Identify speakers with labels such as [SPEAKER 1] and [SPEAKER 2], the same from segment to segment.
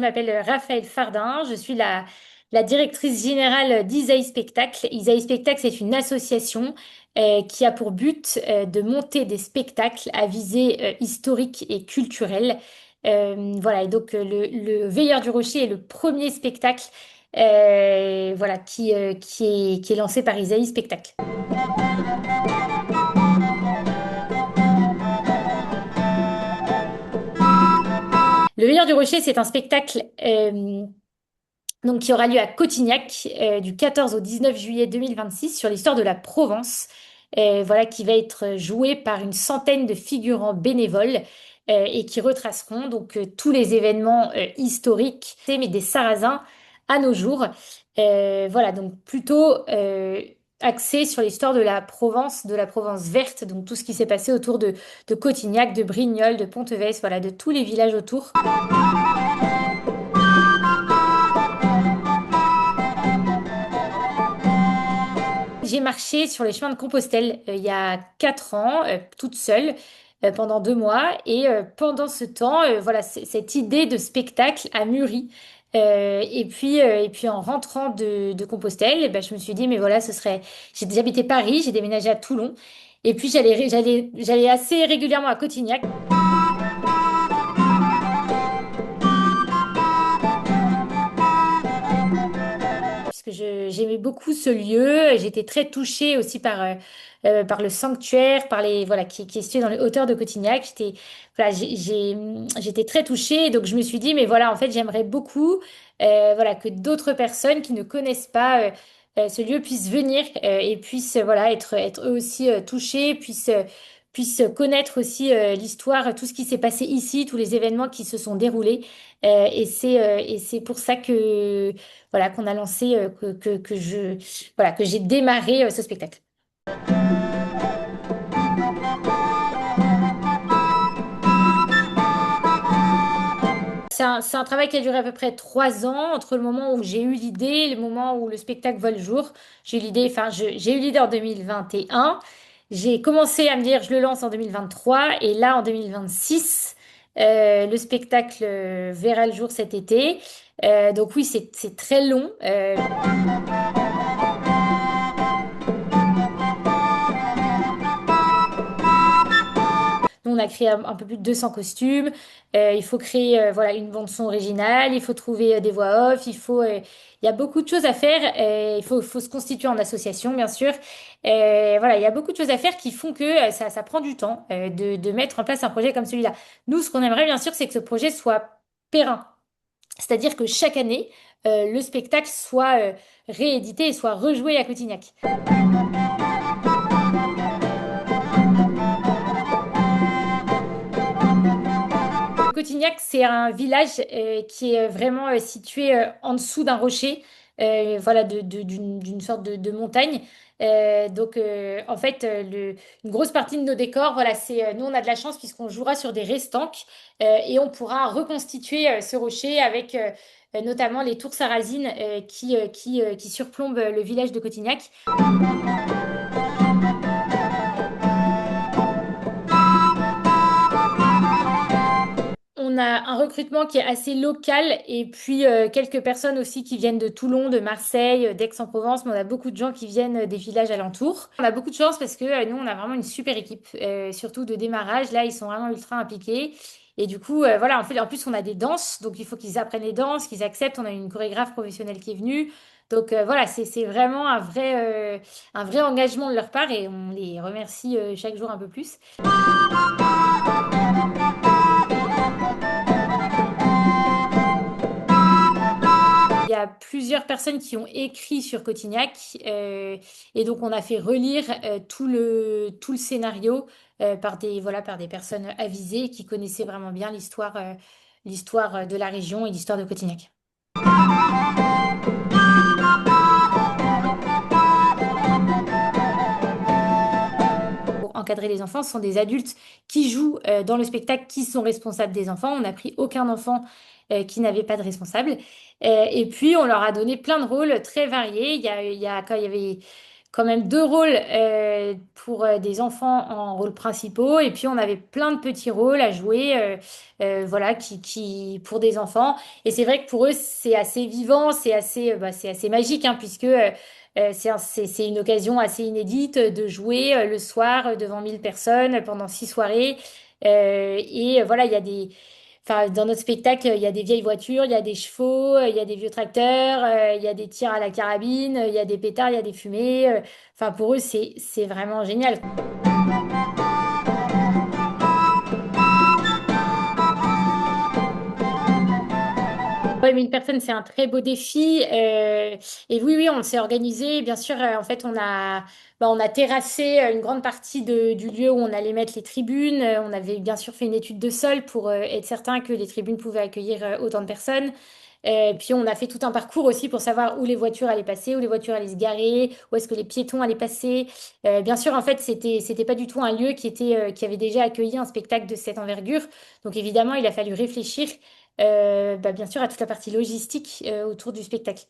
[SPEAKER 1] je m'appelle Raphaël Fardin, je suis la directrice générale d'Isaïe Spectacle. Isaïe Spectacle, c'est une association qui a pour but de monter des spectacles à visée historique et culturelle. Voilà, et donc le Veilleur du Rocher est le premier spectacle voilà, qui est lancé par Isaïe Spectacle. Le Veilleur du Rocher, c'est un spectacle donc, qui aura lieu à Cotignac du 14 au 19 juillet 2026 sur l'histoire de la Provence, voilà, qui va être joué par une centaine de figurants bénévoles et qui retraceront donc tous les événements historiques, mais des Sarrasins à nos jours. Voilà, donc plutôt axé sur l'histoire de la Provence verte, donc tout ce qui s'est passé autour de Cotignac, de Brignoles, de Ponteves, voilà, de tous les villages autour. J'ai marché sur les chemins de Compostelle il y a 4 ans, toute seule, pendant 2 mois. Et pendant ce temps, voilà, cette idée de spectacle a mûri. Et puis en rentrant de Compostelle, eh ben, je me suis dit, mais voilà, j'habitais Paris, j'ai déménagé à Toulon. Et puis j'allais assez régulièrement à Cotignac. Puisque j'aimais beaucoup ce lieu. J'étais très touchée aussi par le sanctuaire, par les voilà qui est situé dans les hauteurs de Cotignac. Voilà, j'étais très touchée. Donc je me suis dit, mais voilà, en fait, j'aimerais beaucoup voilà que d'autres personnes qui ne connaissent pas ce lieu puissent venir et puissent voilà être eux aussi touchés, puissent connaître aussi l'histoire, tout ce qui s'est passé ici, tous les événements qui se sont déroulés. Et c'est pour ça que voilà, qu'on a lancé, voilà, que j'ai démarré ce spectacle. C'est un travail qui a duré à peu près 3 ans, entre le moment où j'ai eu l'idée et le moment où le spectacle voit le jour. J'ai eu l'idée en 2021. J'ai commencé à me dire, je le lance en 2023. Et là, en 2026, le spectacle verra le jour cet été. Donc oui, c'est très long. Nous, on a créé un peu plus de 200 costumes. Il faut créer voilà, une bande-son originale. Il faut trouver des voix off. Il y a beaucoup de choses à faire. Il faut se constituer en association, bien sûr. Voilà, il y a beaucoup de choses à faire qui font que ça prend du temps de mettre en place un projet comme celui-là. Nous, ce qu'on aimerait, bien sûr, c'est que ce projet soit périn. C'est-à-dire que chaque année, le spectacle soit réédité et soit rejoué à Cotignac. Cotignac, c'est un village qui est vraiment situé en dessous d'un rocher, voilà, d'une sorte de montagne. Donc, en fait, une grosse partie de nos décors, voilà, nous, on a de la chance puisqu'on jouera sur des restanques et on pourra reconstituer ce rocher avec notamment les tours sarrasines qui surplombent le village de Cotignac. On a un recrutement qui est assez local et puis quelques personnes aussi qui viennent de Toulon, de Marseille, d'Aix-en-Provence, mais on a beaucoup de gens qui viennent des villages alentours. On a beaucoup de chance parce que nous, on a vraiment une super équipe, surtout de démarrage. Là, ils sont vraiment ultra impliqués. Et du coup, voilà, en plus, on a des danses, donc il faut qu'ils apprennent les danses, qu'ils acceptent. On a une chorégraphe professionnelle qui est venue. Donc voilà, c'est vraiment un vrai engagement de leur part et on les remercie chaque jour un peu plus. Il y a plusieurs personnes qui ont écrit sur Cotignac et donc on a fait relire tout le scénario par des personnes avisées qui connaissaient vraiment bien l'histoire de la région et l'histoire de Cotignac. Pour encadrer les enfants, ce sont des adultes qui jouent dans le spectacle qui sont responsables des enfants. On n'a pris aucun enfant qui n'avait pas de responsable. Et puis, on leur a donné plein de rôles très variés. Quand il y avait quand même deux rôles pour des enfants en rôles principaux et puis on avait plein de petits rôles à jouer voilà pour des enfants et c'est vrai que pour eux c'est assez vivant, c'est assez magique hein, puisque c'est une occasion assez inédite de jouer le soir devant 1000 personnes pendant 6 soirées. Voilà, il y a enfin, dans notre spectacle, il y a des vieilles voitures, il y a des chevaux, il y a des vieux tracteurs, il y a des tirs à la carabine, il y a des pétards, il y a des fumées. Enfin, pour eux, c'est vraiment génial. Ouais, 1000 personnes, c'est un très beau défi. Et oui, oui, on s'est organisé. Bien sûr, en fait, on a terrassé une grande partie du lieu où on allait mettre les tribunes. On avait bien sûr fait une étude de sol pour être certain que les tribunes pouvaient accueillir autant de personnes. Puis on a fait tout un parcours aussi pour savoir où les voitures allaient passer, où les voitures allaient se garer, où est-ce que les piétons allaient passer. Bien sûr, en fait, c'était pas du tout un lieu qui avait déjà accueilli un spectacle de cette envergure. Donc évidemment, il a fallu réfléchir, bien sûr, à toute la partie logistique autour du spectacle.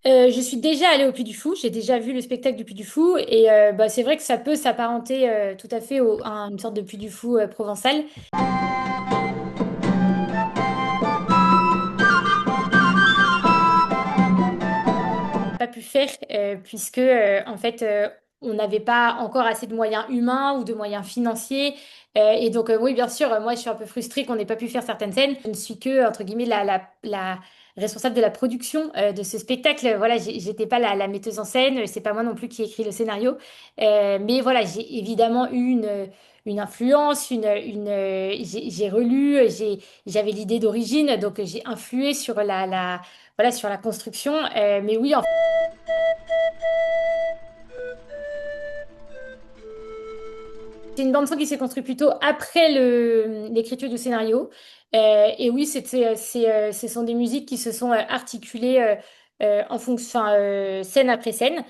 [SPEAKER 1] Je suis déjà allée au Puy du Fou, j'ai déjà vu le spectacle du Puy du Fou et c'est vrai que ça peut s'apparenter tout à fait à une sorte de Puy du Fou provençal. Pas pu faire puisque en fait on n'avait pas encore assez de moyens humains ou de moyens financiers. Et donc oui bien sûr moi je suis un peu frustrée qu'on n'ait pas pu faire certaines scènes. Je ne suis que entre guillemets la responsable de la production de ce spectacle. Voilà, j'étais pas la metteuse en scène, c'est pas moi non plus qui ai écrit le scénario. Mais voilà, j'ai évidemment eu une influence, j'ai relu, j'avais l'idée d'origine, donc j'ai influé sur voilà, sur la construction. Mais oui, en c'est une bande-son qui s'est construite plutôt après l'écriture du scénario. Et oui, ce sont des musiques qui se sont articulées en fonction, enfin, scène après scène.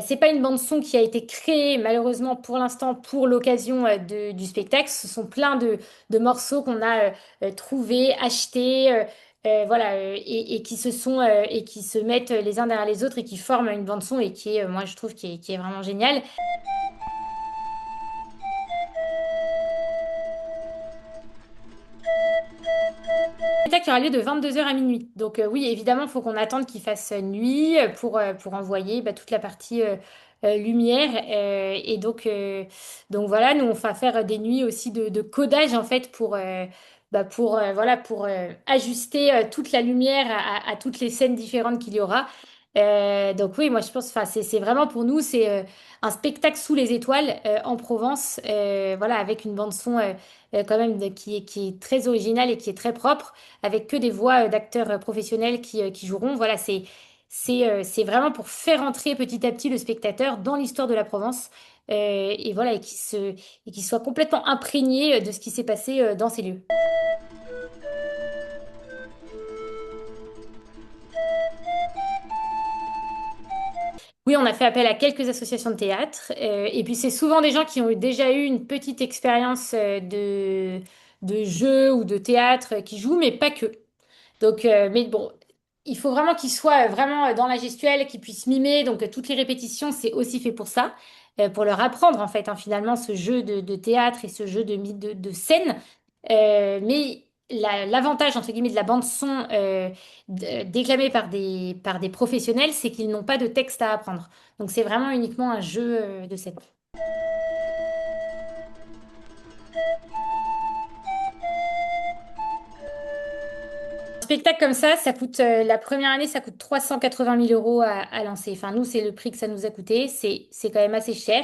[SPEAKER 1] C'est pas une bande-son qui a été créée malheureusement pour l'instant pour l'occasion du spectacle. Ce sont plein de morceaux qu'on a trouvés, achetés, voilà, et et qui se mettent les uns derrière les autres et qui forment une bande-son et qui est, moi je trouve, qui est vraiment géniale. Spectacle qui aura lieu de 22 heures à minuit. Donc oui, évidemment, il faut qu'on attende qu'il fasse nuit pour envoyer toute la partie lumière. Donc voilà, nous, on va faire des nuits aussi de codage en fait pour ajuster toute la lumière à toutes les scènes différentes qu'il y aura. Donc oui, moi je pense, enfin, c'est vraiment pour nous, c'est un spectacle sous les étoiles en Provence, voilà, avec une bande son quand même qui est très originale et qui est très propre avec que des voix d'acteurs professionnels qui joueront. Voilà, c'est vraiment pour faire entrer petit à petit le spectateur dans l'histoire de la Provence et voilà, et qu'il soit complètement imprégné de ce qui s'est passé dans ces lieux. Oui, on a fait appel à quelques associations de théâtre et puis c'est souvent des gens qui ont déjà eu une petite expérience de jeu ou de théâtre qui jouent, mais pas que. Donc, mais bon, il faut vraiment qu'il soit vraiment dans la gestuelle, qu'il puisse mimer. Donc, toutes les répétitions, c'est aussi fait pour ça, pour leur apprendre en fait, hein, finalement, ce jeu de théâtre et ce jeu de scène. Mais l'avantage, entre guillemets, de la bande son déclamée par des professionnels, c'est qu'ils n'ont pas de texte à apprendre. Donc, c'est vraiment uniquement un jeu de scène. Spectacle comme ça coûte, la première année, ça coûte 380 000 € à lancer. Enfin, nous, c'est le prix que ça nous a coûté. C'est quand même assez cher.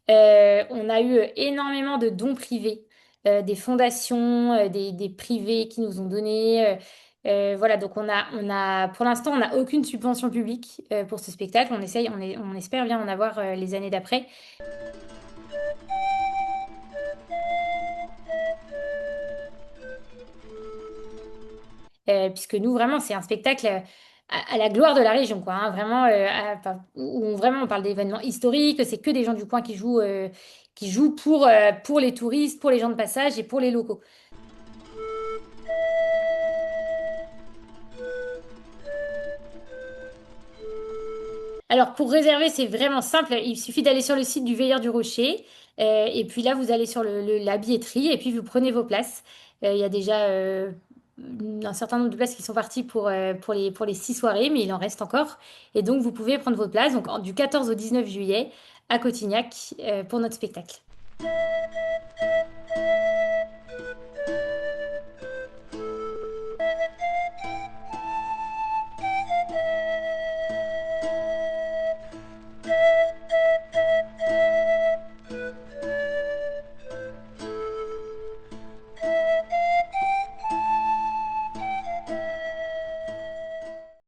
[SPEAKER 1] On a eu énormément de dons privés, des fondations, des privés qui nous ont donné. Voilà, donc pour l'instant, on n'a aucune subvention publique pour ce spectacle. On espère bien en avoir les années d'après. Puisque nous, vraiment, c'est un spectacle à la gloire de la région, quoi, hein, vraiment, enfin, où vraiment on parle d'événements historiques, c'est que des gens du coin qui jouent pour les touristes, pour les gens de passage et pour les locaux. Alors pour réserver, c'est vraiment simple. Il suffit d'aller sur le site du Veilleur du Rocher. Et puis là, vous allez sur la billetterie et puis vous prenez vos places. Il y a déjà un certain nombre de places qui sont parties pour les 6 soirées, mais il en reste encore. Et donc vous pouvez prendre vos places du 14 au 19 juillet à Cotignac pour notre spectacle.